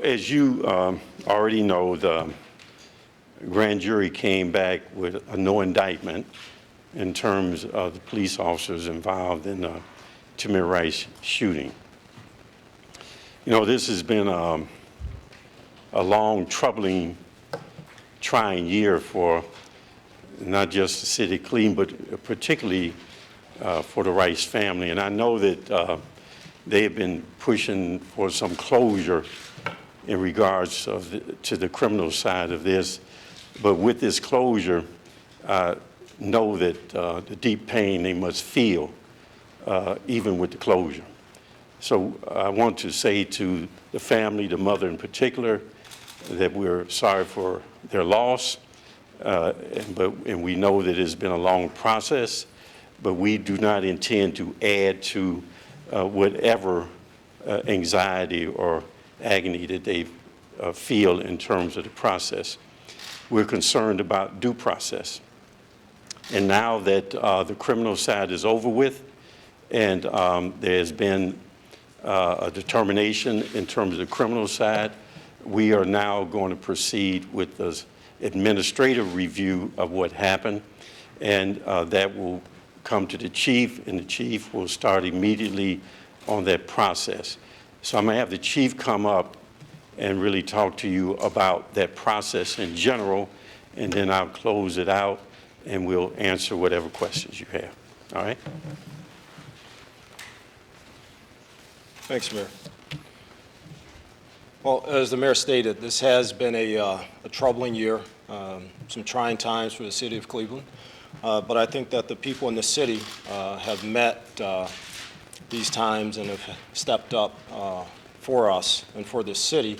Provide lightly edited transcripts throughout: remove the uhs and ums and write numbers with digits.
as you already know, the grand jury came back with a no indictment in terms of the police officers involved in the Tamir Rice shooting. You know, this has been a long, troubling, trying year for not just the city of Cleveland, but particularly for the Rice family. And I know that they have been pushing for some closure in regards to the criminal side of this. But with this closure, know that the deep pain they must feel, even with the closure. So I want to say to the family, the mother in particular, that we're sorry for their loss, and we know that it's been a long process, but we do not intend to add to whatever anxiety or agony that they feel in terms of the process. We're concerned about due process. And now that the criminal side is over with, and there's been a determination in terms of the criminal side, we are now going to proceed with the administrative review of what happened, and that will come to the chief, and the chief will start immediately on that process. So I'm going to have the chief come up and really talk to you about that process in general, and then I'll close it out and we'll answer whatever questions you have. All right? Thanks, Mayor. Well, as the mayor stated, this has been a troubling year, some trying times for the city of Cleveland. But I think that the people in the city have met these times and have stepped up for us and for this city,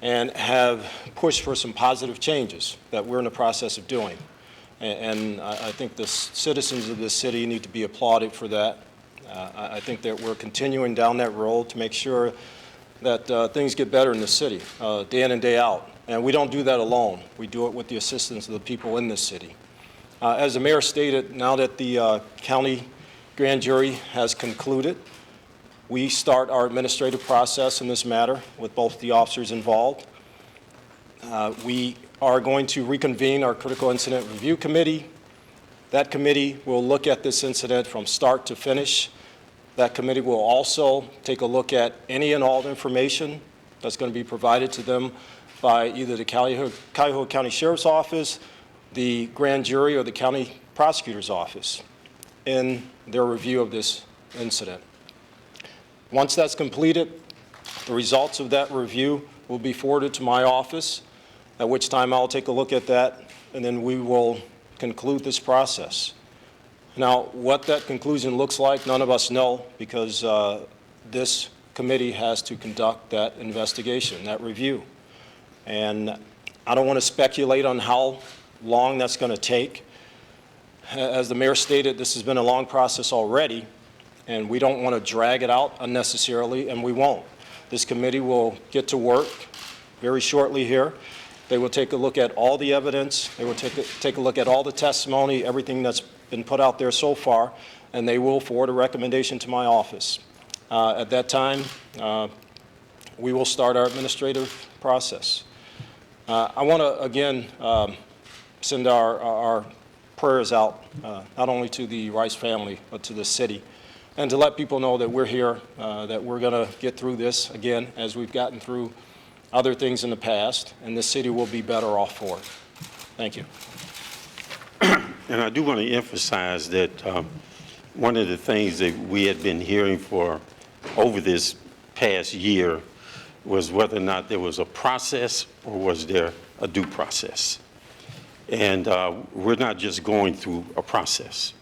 and have pushed for some positive changes that we're in the process of doing. And I think the citizens of this city need to be applauded for that. I think that we're continuing down that road to make sure that things get better in the city, day in and day out. And we don't do that alone. We do it with the assistance of the people in this city. As the mayor stated, now that the county grand jury has concluded, we start our administrative process in this matter with both the officers involved. We are going to reconvene our critical incident review committee. That committee will look at this incident from start to finish. That committee will also take a look at any and all the information that's going to be provided to them by either the Cuyahoga County Sheriff's Office, the grand jury, or the county prosecutor's office in their review of this incident. Once that's completed, the results of that review will be forwarded to my office, at which time I'll take a look at that, and then we will conclude this process. Now, what that conclusion looks like, none of us know, because this committee has to conduct that investigation, that review. And I don't want to speculate on how long that's going to take. As the mayor stated, this has been a long process already, and we don't want to drag it out unnecessarily, and we won't. This committee will get to work very shortly here. They will take a look at all the evidence. They will take a look at all the testimony, everything that's been put out there so far, and they will forward a recommendation to my office. At that time, we will start our administrative process. I want to, again, send our prayers out, not only to the Rice family, but to the city, and to let people know that we're here, that we're going to get through this again, as we've gotten through other things in the past, and this city will be better off for it. Thank you. And I do want to emphasize that one of the things that we had been hearing for over this past year was whether or not there was a process or was there a due process. And we're not just going through a process.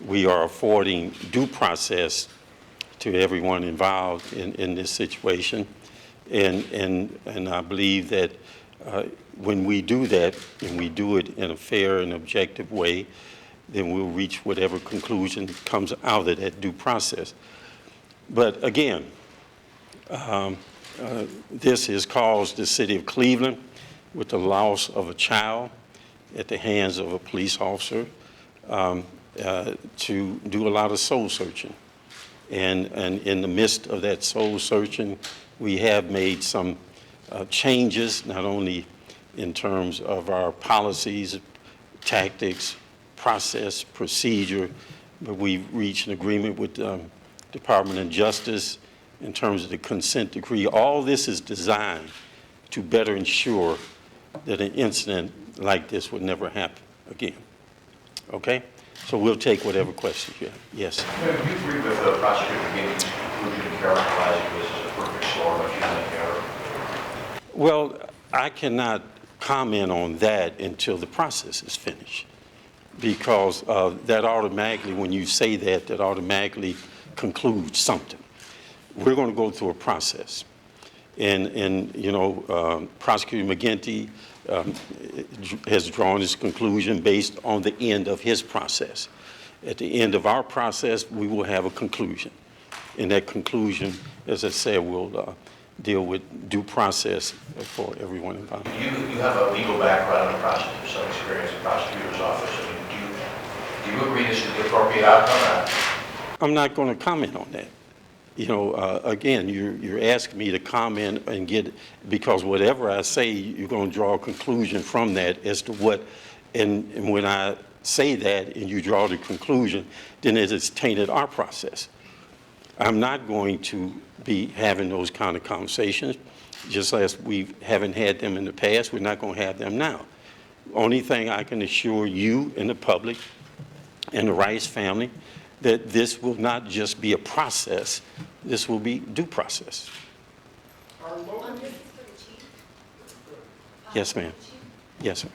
We are affording due process to everyone involved in this situation. And I believe that when we do that, and we do it in a fair and objective way, then we'll reach whatever conclusion comes out of that due process. But again, this has caused the city of Cleveland, with the loss of a child at the hands of a police officer, to do a lot of soul searching. And in the midst of that soul searching, we have made some changes, not only in terms of our policies, tactics, process, procedure, but we've reached an agreement with Department of Justice in terms of the consent decree. All this is designed to better ensure that an incident like this would never happen again. Okay? So we'll take whatever questions you have. Yes? Do you agree with the prosecutor McGinty's conclusion in characterizing this as a perfect storm of human error? Well, I cannot comment on that until the process is finished, because that automatically, when you say that, that automatically concludes something. We're going to go through a process. And you know, Prosecutor McGinty has drawn his conclusion based on the end of his process. At the end of our process, we will have a conclusion. And that conclusion, as I said, will deal with due process for everyone involved. You have a legal background in prosecutor, some experience in prosecutor's office. I mean, do you agree this is the appropriate outcome? I'm not going to comment on that. You know, again, you're asking me to comment and get, because whatever I say, you're going to draw a conclusion from that as to what, and when I say that and you draw the conclusion, then it has tainted our process. I'm not going to be having those kind of conversations, just as we haven't had them in the past. We're not going to have them now. Only thing I can assure you and the public and the Rice family, that this will not just be a process, this will be due process. This is for the chief. Yes, ma'am. Yes, ma'am.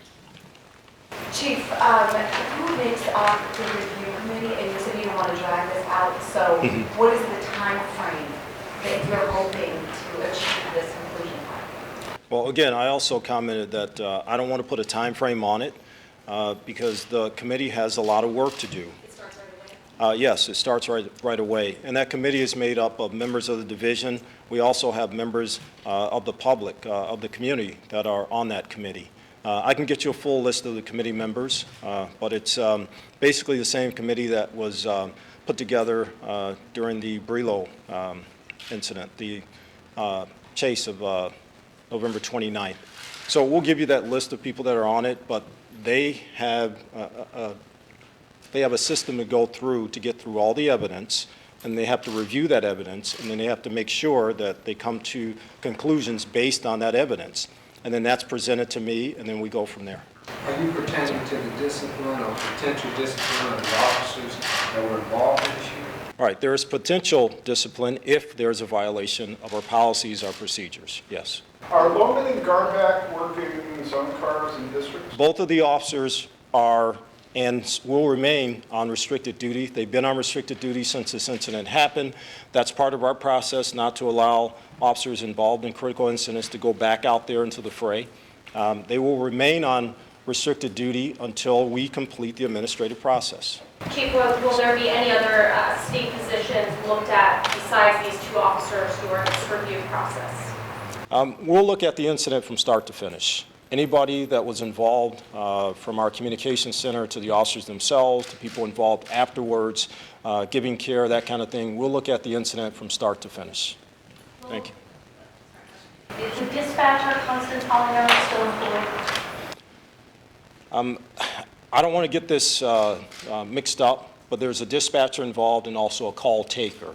Chief, who makes up the review committee, and you said you don't want to drag this out, so what is the time frame that you're hoping to achieve this conclusion by? Well, again, I also commented that I don't want to put a time frame on it because the committee has a lot of work to do. It starts right away? Yes, it starts right away. And that committee is made up of members of the division. We also have members of the public, of the community that are on that committee. I can get you a full list of the committee members, but it's basically the same committee that was put together during the Brillo incident, the chase of November 29th. So we'll give you that list of people that are on it, but they have a system to go through to get through all the evidence, and they have to review that evidence, and then they have to make sure that they come to conclusions based on that evidence. And then that's presented to me, and then we go from there. Are you pertaining to the discipline or potential discipline of the officers that were involved in this shooting? All right, there is potential discipline if there's a violation of our policies, our procedures, yes. Are Loman and Garback working in zone cars and districts? Both of the officers are and will remain on restricted duty. They've been on restricted duty since this incident happened. That's part of our process, not to allow officers involved in critical incidents to go back out there into the fray. They will remain on restricted duty until we complete the administrative process. Chief, will there be any other state positions looked at besides these two officers who are in this review process? We'll look at the incident from start to finish. Anybody that was involved, from our communications center to the officers themselves, to people involved afterwards, giving care, that kind of thing, we'll look at the incident from start to finish. Thank you. Is the dispatcher, Constance Hollinger, still employed? I don't want to get this mixed up, but there's a dispatcher involved and also a call taker.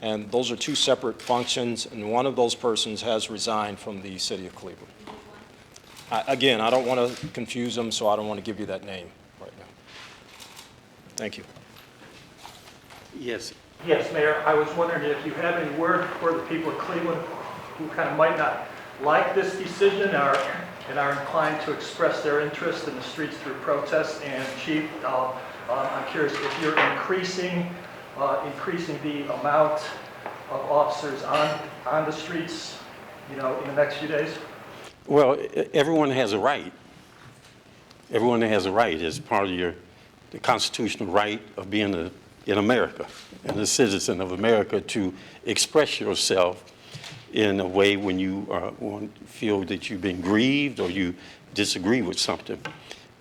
And those are two separate functions, and one of those persons has resigned from the city of Cleveland. Again, I don't want to confuse them, so I don't want to give you that name right now. Thank you. Yes. Yes, Mayor, I was wondering if you have any word for the people of Cleveland who kind of might not like this decision and are inclined to express their interest in the streets through protests. And Chief, I'm curious if you're increasing the amount of officers on the streets, in the next few days. Well, everyone has a right. Everyone has a right as part of the constitutional right of being in America and a citizen of America to express yourself in a way when you feel that you've been grieved or you disagree with something.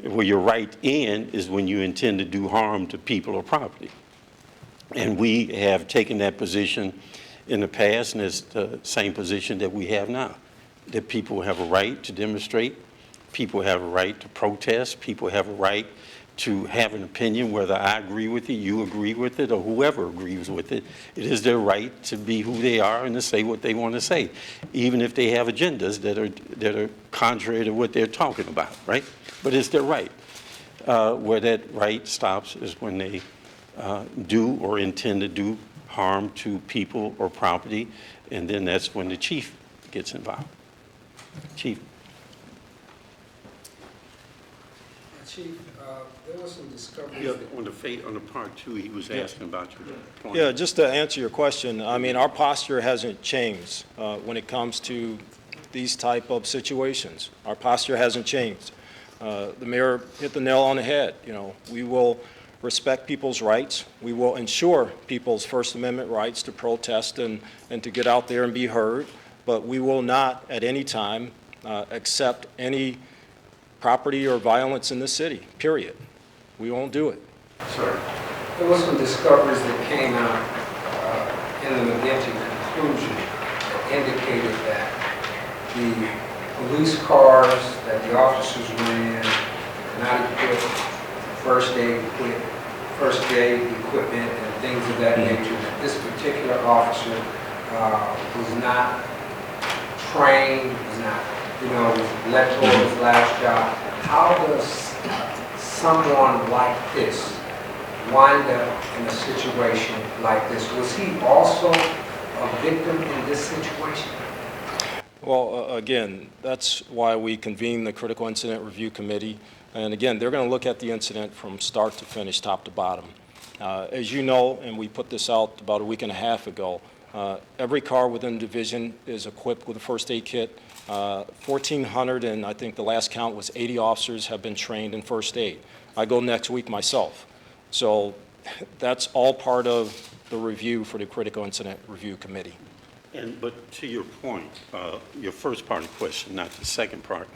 Where your right in is when you intend to do harm to people or property. And we have taken that position in the past, and it's the same position that we have now. that people have a right to demonstrate, people have a right to protest, people have a right to have an opinion, whether I agree with it, you agree with it, or whoever agrees with it. It is their right to be who they are and to say what they want to say, even if they have agendas that are contrary to what they're talking about, right? But it's their right. Where that right stops is when they do or intend to do harm to people or property, and then that's when the chief gets involved. Chief. Chief, there was some discoveries. Yeah, on the part two, he was asking about your point. Yeah, just to answer your question, I mean, our posture hasn't changed when it comes to these type of situations. Our posture hasn't changed. The mayor hit the nail on the head. You know, we will respect people's rights. We will ensure people's First Amendment rights to protest and to get out there and be heard. But we will not at any time accept any property or violence in the city, period. We won't do it. Sir. There was some discoveries that came out in the McGinty conclusion that indicated that the police cars that the officers ran were not equipped with first aid equipment and things of that nature. That this particular officer was not trained, was not, was let go of his last job. How does someone like this wind up in a situation like this? Was he also a victim in this situation? Well, again, that's why we convened the Critical Incident Review Committee. And again, they're going to look at the incident from start to finish, top to bottom. As you know, and we put this out about a week and a half ago, every car within the division is equipped with a first aid kit. 1,400, and I think the last count was 80 officers have been trained in first aid. I go next week myself. So that's all part of the review for the Critical Incident Review Committee. But to your point, your first part of the question, not the second part,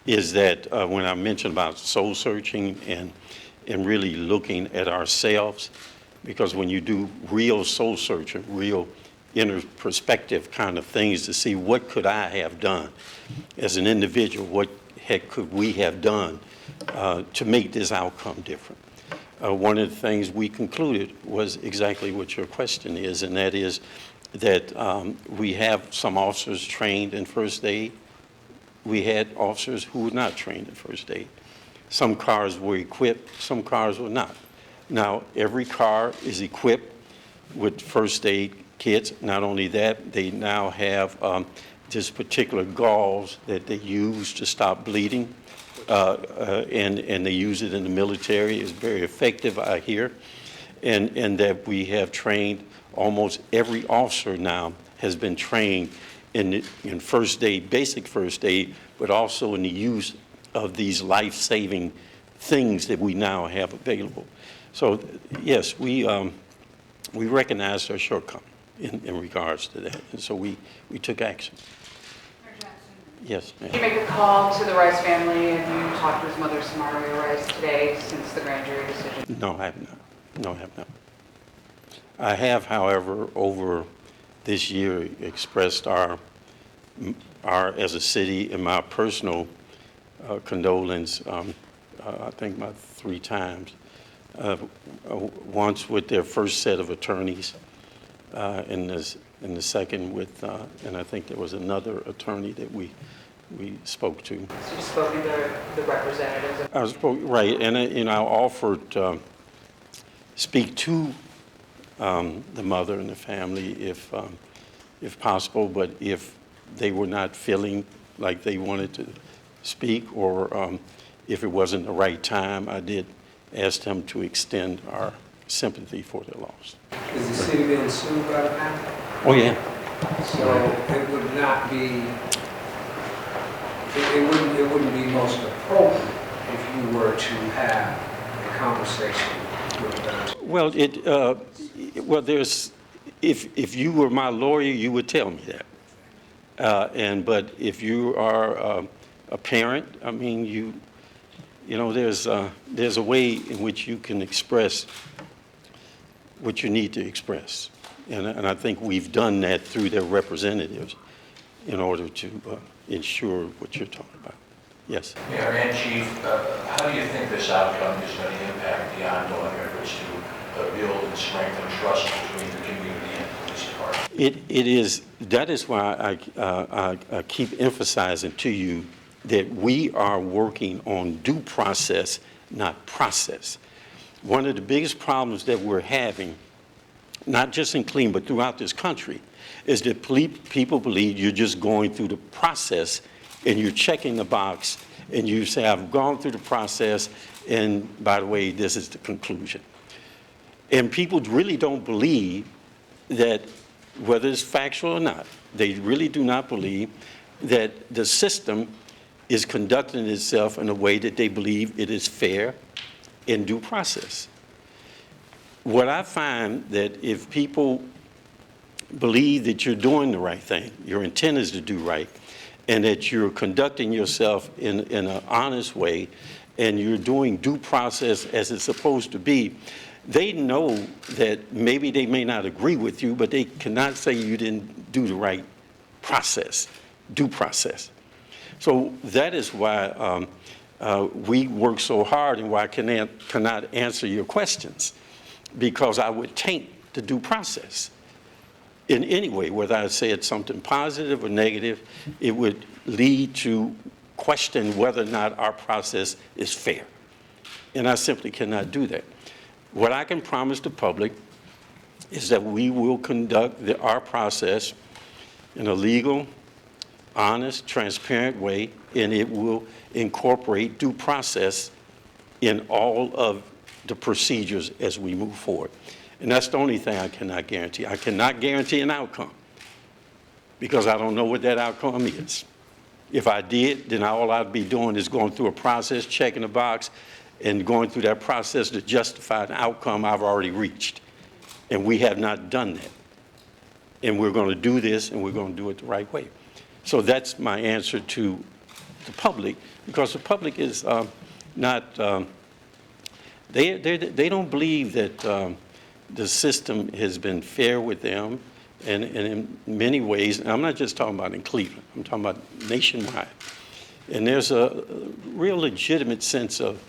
is that when I mentioned about soul searching and really looking at ourselves, because when you do real soul searching, real inner perspective kind of things to see what could I have done as an individual, what heck could we have done to make this outcome different. One of the things we concluded was exactly what your question is, and that is that we have some officers trained in first aid. We had officers who were not trained in first aid. Some cars were equipped, some cars were not. Now, every car is equipped with first aid kits. Not only that, they now have this particular gauze that they use to stop bleeding, and they use it in the military. It's very effective, I hear, and that we have trained almost every officer now has been trained in first aid, basic first aid, but also in the use of these life-saving things that we now have available. So, yes, we recognized our shortcoming in regards to that, and so we took action. Mayor Jackson. Yes, ma'am. Did you make a call to the Rice family and you talked to his mother, Samaria Rice, today since the grand jury decision? No, I have not. No, I have not. I have, however, over this year expressed our as a city, and my personal condolence, I think about 3 times. Once with their first set of attorneys, and the second with, and I think there was another attorney that we spoke to. So you've spoken to the representatives of... I spoke, right, and I offered speak to the mother and the family if possible, but if they were not feeling like they wanted to speak, or if it wasn't the right time, I did ask them to extend our sympathy for their loss. Is the city being sued by the family? Oh, yeah. So it would not be, it wouldn't be most appropriate if you were to have a conversation with them. Well, well, there's, if you were my lawyer, you would tell me that. But if you are a parent, I mean, you know, there's a way in which you can express what you need to express. And I think we've done that through their representatives. in order to ensure what you're talking about. Yes. Mayor and Chief, how do you think this outcome is going to impact the ongoing efforts to build and strengthen trust between the community and the police department? That is why I keep emphasizing to you that we are working on due process, not process. One of the biggest problems that we're having, not just in Cleveland, but throughout this country, is that people believe you're just going through the process and you're checking the box and you say, I've gone through the process, and by the way, this is the conclusion. And people really don't believe that, whether it's factual or not, they really do not believe that the system is conducting itself in a way that they believe it is fair and due process. What I find that if people believe that you're doing the right thing, your intent is to do right, and that you're conducting yourself in an honest way, and you're doing due process as it's supposed to be, they know that maybe they may not agree with you, but they cannot say you didn't do the right process, due process. So that is why we work so hard and why I cannot answer your questions, because I would taint the due process. In any way, whether I said something positive or negative, it would lead to question whether or not our process is fair. And I simply cannot do that. What I can promise the public is that we will conduct our process in a legal, honest, transparent way, and it will incorporate due process in all of the procedures as we move forward. And that's the only thing I cannot guarantee. I cannot guarantee an outcome because I don't know what that outcome is. If I did, then all I'd be doing is going through a process, checking a box, and going through that process to justify an outcome I've already reached. And we have not done that. And we're going to do this, and we're going to do it the right way. So that's my answer to the public, because the public is not, they don't believe that the system has been fair with them, and in many ways, and I'm not just talking about in Cleveland, I'm talking about nationwide. And there's a real legitimate sense of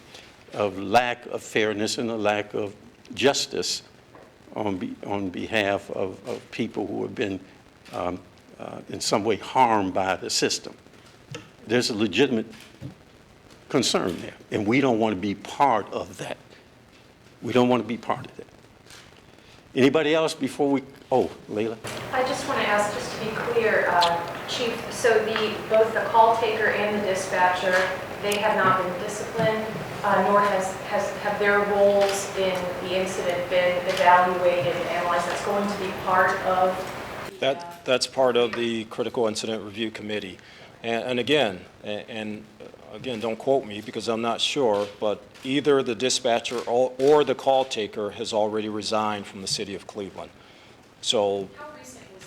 lack of fairness and a lack of justice on behalf of people who have been in some way harmed by the system. There's a legitimate concern there, and we don't want to be part of that. We don't want to be part of that. Anybody else before we, oh, Layla? I just want to ask, just to be clear, Chief, so both the call taker and the dispatcher, they have not been disciplined, nor have their roles in the incident been evaluated and analyzed. That's going to be part of That's part of the Critical Incident Review Committee. And again, don't quote me because I'm not sure, but either the dispatcher or the call taker has already resigned from the city of Cleveland. So How recent was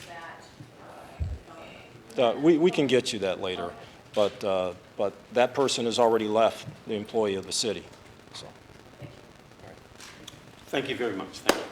that? we can get you that later, but that person has already left the employee of the city. So. Thank you very much. Thank you.